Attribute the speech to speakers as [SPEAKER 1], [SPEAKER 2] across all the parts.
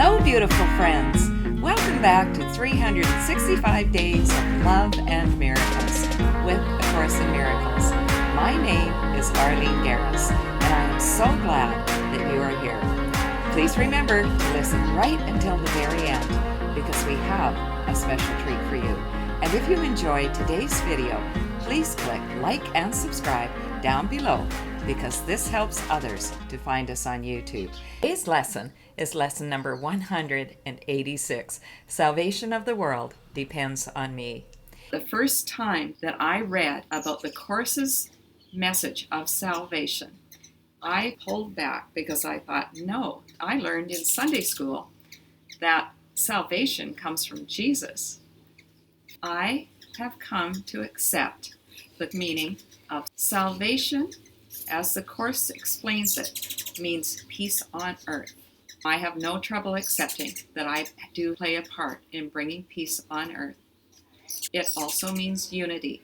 [SPEAKER 1] Hello, beautiful friends. Welcome back to 365 Days of Love and Miracles with A Course in Miracles. My name is Arlene Geres, and I am so glad that you are here. Please remember to listen right until the very end, because we have a special treat for you. And if you enjoyed today's video, please click like and subscribe down below, because this helps others to find us on YouTube. Today's lesson is lesson number 186. Salvation of the world depends on me. The first time that I read about the Course's message of salvation, I pulled back because I thought, no, I learned in Sunday school that salvation comes from Jesus. I have come to accept the meaning of salvation, as the Course explains it, means peace on earth. I have no trouble accepting that I do play a part in bringing peace on earth. It also means unity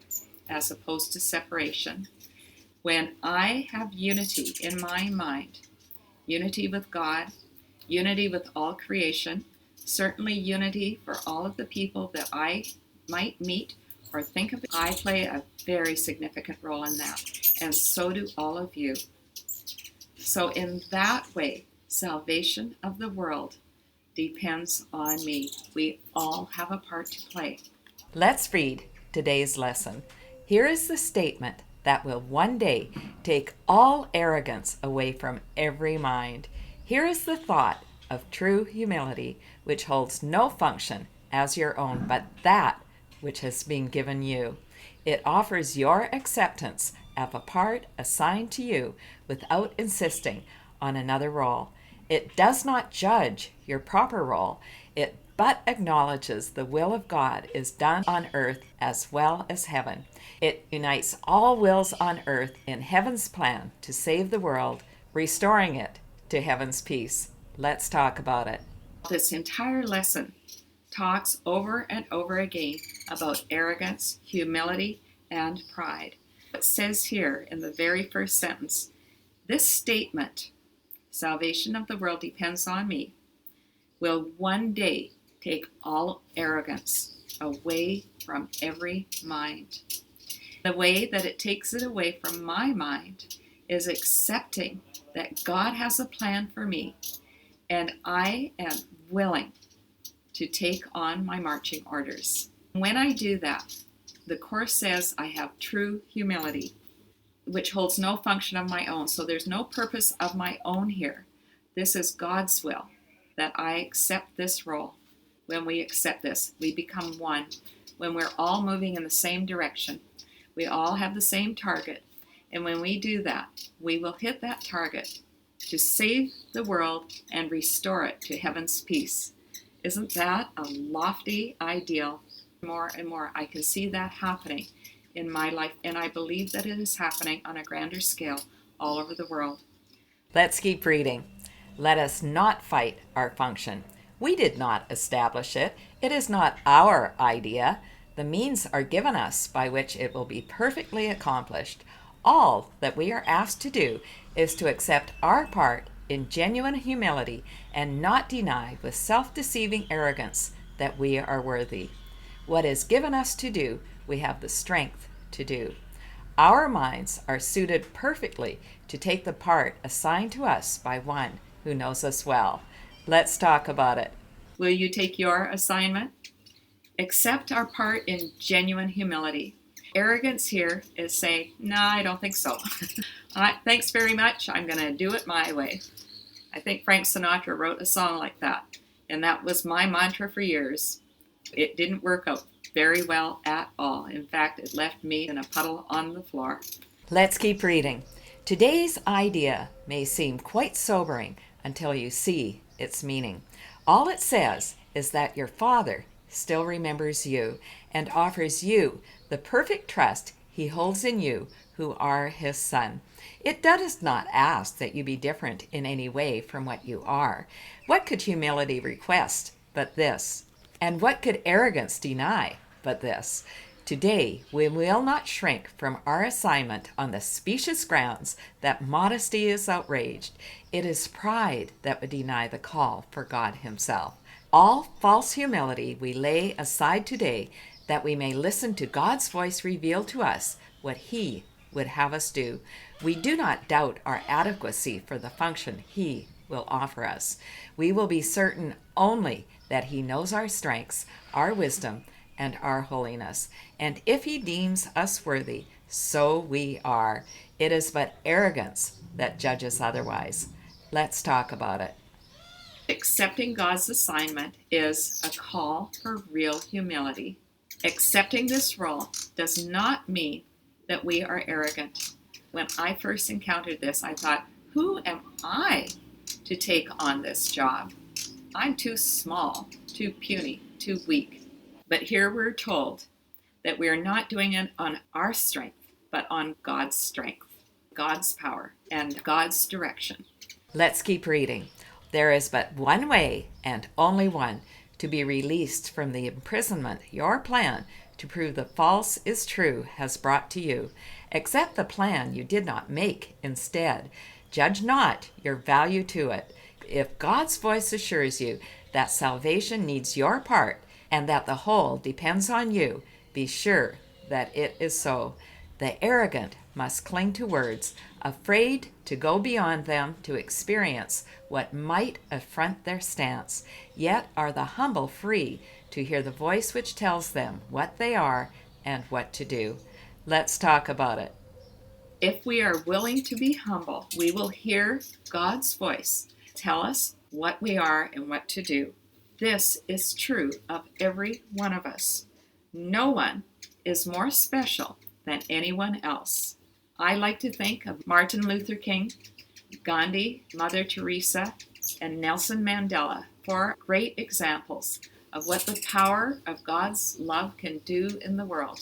[SPEAKER 1] as opposed to separation. When I have unity in my mind, unity with God, unity with all creation, certainly unity for all of the people that I might meet or think of, I play a very significant role in that, and so do all of you. So in that way, salvation of the world depends on me. We all have a part to play. Let's read today's lesson. Here is the statement that will one day take all arrogance away from every mind. Here is the thought of true humility, which holds no function as your own, but that which has been given you. It offers your acceptance of a part assigned to you without insisting on another role. It does not judge your proper role, but acknowledges the will of God is done on earth as well as heaven. It unites all wills on earth in heaven's plan to save the world, restoring it to heaven's peace. Let's talk about it. This entire lesson talks over and over again about arrogance, humility, and pride. It says here in the very first sentence, this statement, salvation of the world depends on me, will one day take all arrogance away from every mind. The way that it takes it away from my mind is accepting that God has a plan for me, and I am willing to take on my marching orders. When I do that, the Course says I have true humility, which holds no function of my own. So there's no purpose of my own here. This is God's will, that I accept this role. When we accept this, we become one. When we're all moving in the same direction, we all have the same target. And when we do that, we will hit that target to save the world and restore it to heaven's peace. Isn't that a lofty ideal? More and more, I can see that happening in my life, and I believe that it is happening on a grander scale all over the world. Let's keep reading. Let us not fight our function. We did not establish it. It is not our idea. The means are given us by which it will be perfectly accomplished. All that we are asked to do is to accept our part in genuine humility and not deny with self-deceiving arrogance that we are worthy. What is given us to do, we have the strength to do. Our minds are suited perfectly to take the part assigned to us by one who knows us well. Let's talk about it. Will you take your assignment? Accept our part in genuine humility. Arrogance here is saying, no, I don't think so. Thanks very much. I'm going to do it my way. I think Frank Sinatra wrote a song like that, and that was my mantra for years. It didn't work out very well at all. In fact, it left me in a puddle on the floor. Let's keep reading. Today's idea may seem quite sobering until you see its meaning. All it says is that your Father still remembers you and offers you the perfect trust he holds in you who are his son. It does not ask that you be different in any way from what you are. What could humility request but this? And what could arrogance deny but this? Today, we will not shrink from our assignment on the specious grounds that modesty is outraged. It is pride that would deny the call for God Himself. All false humility we lay aside today, that we may listen to God's voice reveal to us what He would have us do. We do not doubt our adequacy for the function He will offer us. We will be certain only that He knows our strengths, our wisdom, and our holiness. And if He deems us worthy, so we are. It is but arrogance that judges otherwise. Let's talk about it. Accepting God's assignment is a call for real humility. Accepting this role does not mean that we are arrogant. When I first encountered this, I thought, who am I to take on this job? I'm too small, too puny, too weak. But here we're told that we are not doing it on our strength, but on God's strength, God's power, and God's direction. Let's keep reading. There is but one way, and only one, to be released from the imprisonment your plan to prove the false is true has brought to you. Accept the plan you did not make instead. Judge not your value to it. If God's voice assures you that salvation needs your part and that the whole depends on you, be sure that it is so. The arrogant must cling to words, afraid to go beyond them to experience what might affront their stance, yet are the humble free to hear the voice which tells them what they are and what to do. Let's talk about it. If we are willing to be humble, we will hear God's voice tell us what we are and what to do. This is true of every one of us. No one is more special than anyone else. I like to think of Martin Luther King, Gandhi, Mother Teresa, and Nelson Mandela for great examples of what the power of God's love can do in the world.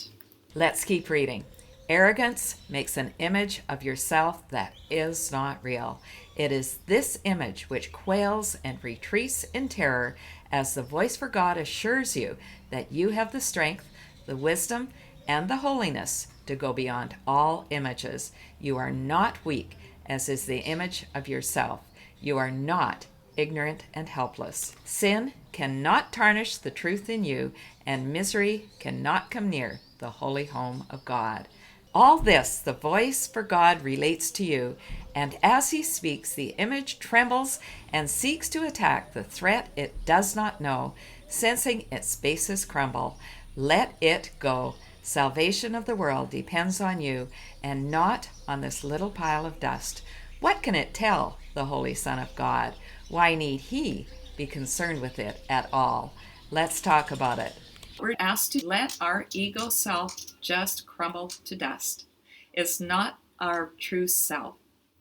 [SPEAKER 1] Let's keep reading. Arrogance makes an image of yourself that is not real. It is this image which quails and retreats in terror as the voice for God assures you that you have the strength, the wisdom, and the holiness to go beyond all images. You are not weak, as is the image of yourself. You are not ignorant and helpless. Sin cannot tarnish the truth in you, and misery cannot come near the holy home of God. All this the voice for God relates to you, and as He speaks, the image trembles and seeks to attack the threat it does not know, sensing its bases crumble. Let it go. Salvation of the world depends on you, and not on this little pile of dust. What can it tell the Holy Son of God? Why need He be concerned with it at all? Let's talk about it. We're asked to let our ego self just crumble to dust. It's not our true self.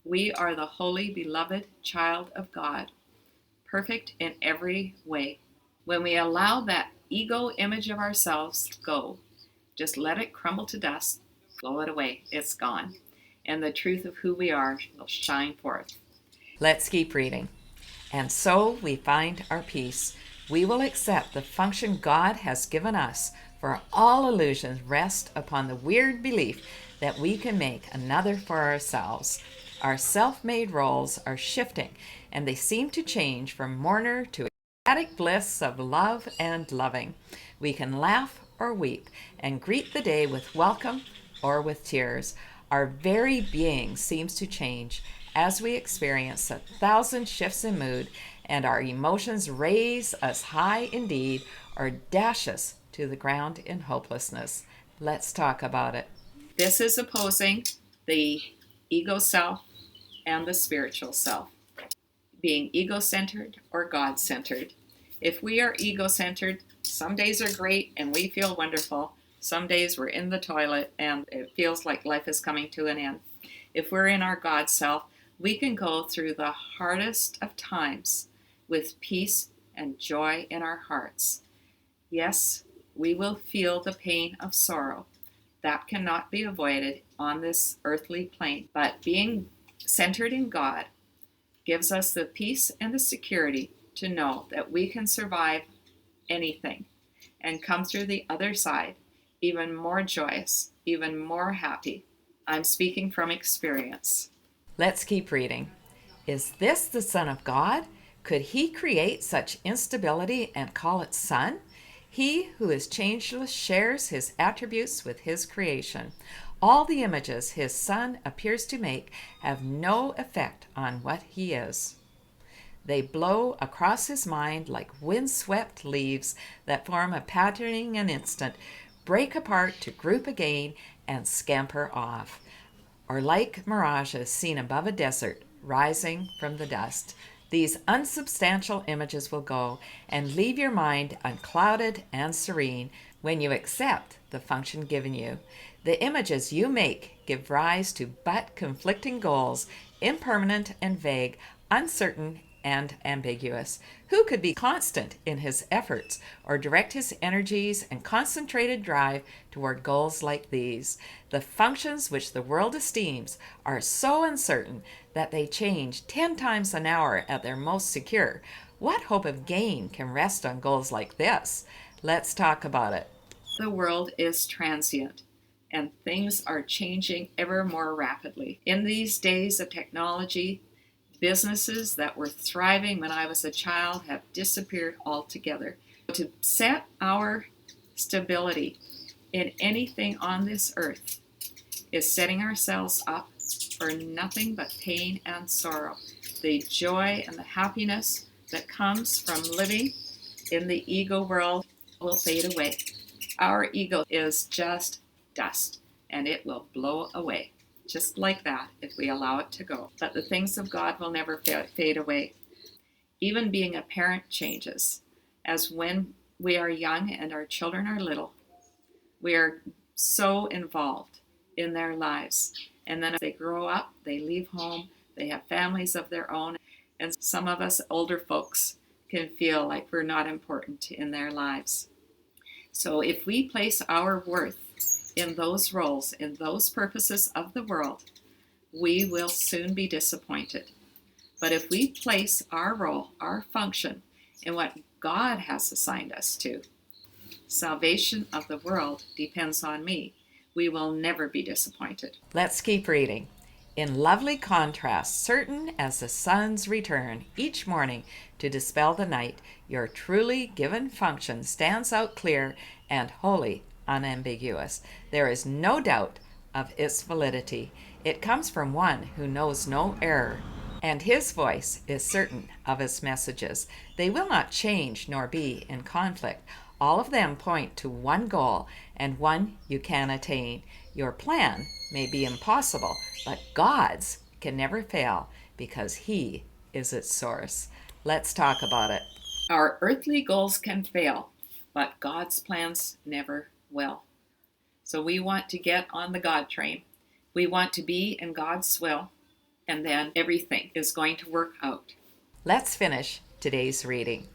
[SPEAKER 1] We are the holy, beloved child of God, perfect in every way. When we allow that ego image of ourselves go, just let it crumble to dust, blow it away, it's gone. And the truth of who we are will shine forth. Let's keep reading. And so we find our peace. We will accept the function God has given us, for all illusions rest upon the weird belief that we can make another for ourselves. Our self-made roles are shifting, and they seem to change from mourner to ecstatic bliss of love and loving. We can laugh or weep and greet the day with welcome or with tears. Our very being seems to change as we experience 1,000 shifts in mood, and our emotions raise us high indeed or dash us to the ground in hopelessness. Let's talk about it. This is opposing the ego self and the spiritual self, being ego-centered or God-centered. If we are ego-centered, some days are great and we feel wonderful. Some days we're in the toilet and it feels like life is coming to an end. If we're in our God self, we can go through the hardest of times with peace and joy in our hearts. Yes, we will feel the pain of sorrow. That cannot be avoided on this earthly plane. But being centered in God gives us the peace and the security to know that we can survive anything and come through the other side even more joyous, even more happy. I'm speaking from experience. Let's keep reading. Is this the Son of God? Could he create such instability and call it Son? He who is changeless shares his attributes with his creation. All the images his Son appears to make have no effect on what he is. They blow across his mind like wind-swept leaves that form a pattern in an instant, break apart to group again, and scamper off. Or like mirages seen above a desert, rising from the dust. These unsubstantial images will go and leave your mind unclouded and serene when you accept the function given you. The images you make give rise to but conflicting goals, impermanent and vague, uncertain and ambiguous. Who could be constant in his efforts or direct his energies and concentrated drive toward goals like these? The functions which the world esteems are so uncertain that they change 10 times an hour at their most secure. What hope of gain can rest on goals like this? Let's talk about it. The world is transient, and things are changing ever more rapidly. In these days of technology, businesses that were thriving when I was a child have disappeared altogether. To set our stability in anything on this earth is setting ourselves up for nothing but pain and sorrow. The joy and the happiness that comes from living in the ego world will fade away. Our ego is just dust, and it will blow away. Just like that, if we allow it to go. But the things of God will never fade away. Even being a parent changes. As when we are young and our children are little, we are so involved in their lives. And then as they grow up, they leave home, they have families of their own. And some of us older folks can feel like we're not important in their lives. So if we place our worth in those roles, in those purposes of the world, we will soon be disappointed. But if we place our role, our function, in what God has assigned us to, salvation of the world depends on me, we will never be disappointed. Let's keep reading. In lovely contrast, certain as the sun's return each morning to dispel the night, your truly given function stands out clear and wholly unambiguous. There is no doubt of its validity. It comes from one who knows no error, and his voice is certain of its messages. They will not change nor be in conflict. All of them point to one goal, and one you can attain. Your plan may be impossible, but God's can never fail because He is its source. Let's talk about it. Our earthly goals can fail, but God's plans never will. So we want to get on the God train. We want to be in God's will, and then everything is going to work out. Let's finish today's reading.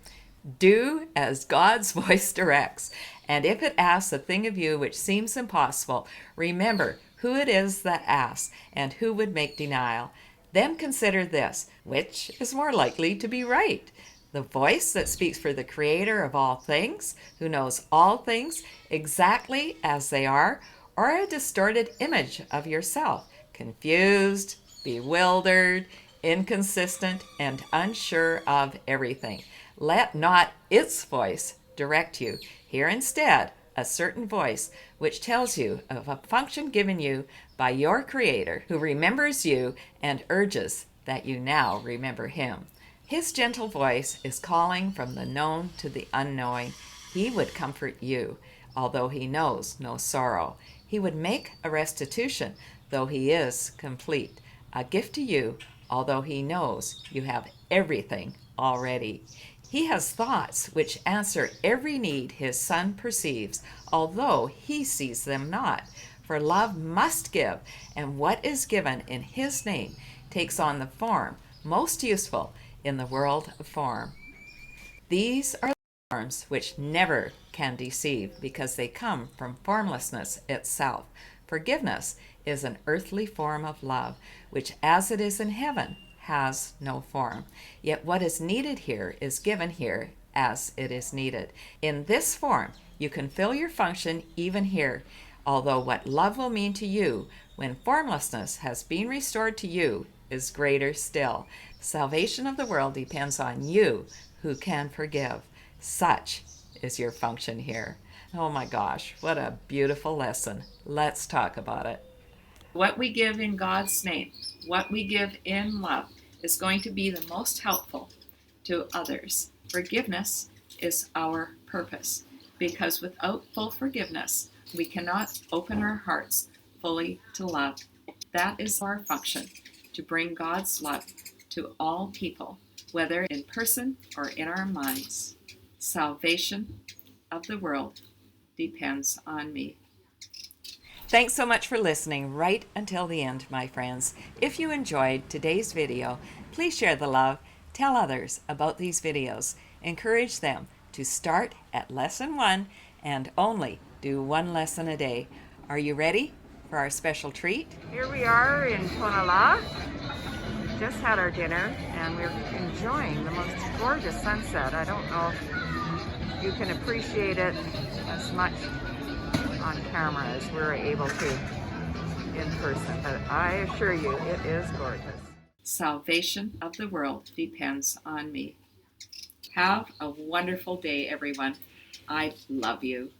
[SPEAKER 1] Do as God's voice directs, and if it asks a thing of you which seems impossible, remember who it is that asks and who would make denial. Then consider this, which is more likely to be right? The voice that speaks for the Creator of all things, who knows all things exactly as they are, or a distorted image of yourself, confused, bewildered, inconsistent, and unsure of everything. Let not its voice direct you. Hear instead a certain voice which tells you of a function given you by your Creator, who remembers you and urges that you now remember Him. His gentle voice is calling from the known to the unknowing. He would comfort you, although He knows no sorrow. He would make a restitution, though He is complete. A gift to you, although He knows you have everything already. He has thoughts which answer every need His Son perceives, although He sees them not. For love must give, and what is given in His name takes on the form most useful in the world of form. These are the forms which never can deceive, because they come from formlessness itself. Forgiveness is an earthly form of love, which as it is in heaven has no form. Yet what is needed here is given here as it is needed. In this form, You can fill your function even here, although what love will mean to you when formlessness has been restored to you is greater still. Salvation of the world depends on you who can forgive. Such is your function here. Oh my gosh, what a beautiful lesson. Let's talk about it. What we give in God's name, what we give in love, is going to be the most helpful to others. Forgiveness is our purpose, because without full forgiveness, we cannot open our hearts fully to love. That is our function, to bring God's love to all people, whether in person or in our minds. Salvation of the world depends on me. Thanks so much for listening right until the end, my friends. If you enjoyed today's video, please share the love, tell others about these videos, encourage them to start at lesson 1 and only do 1 lesson a day. Are you ready for our special treat? Here we are in Tonala. Just had our dinner and we're enjoying the most gorgeous sunset. I don't know if you can appreciate it as much on camera as we're able to in person, but I assure you it is gorgeous. Salvation of the world depends on me. Have a wonderful day, everyone. I love you.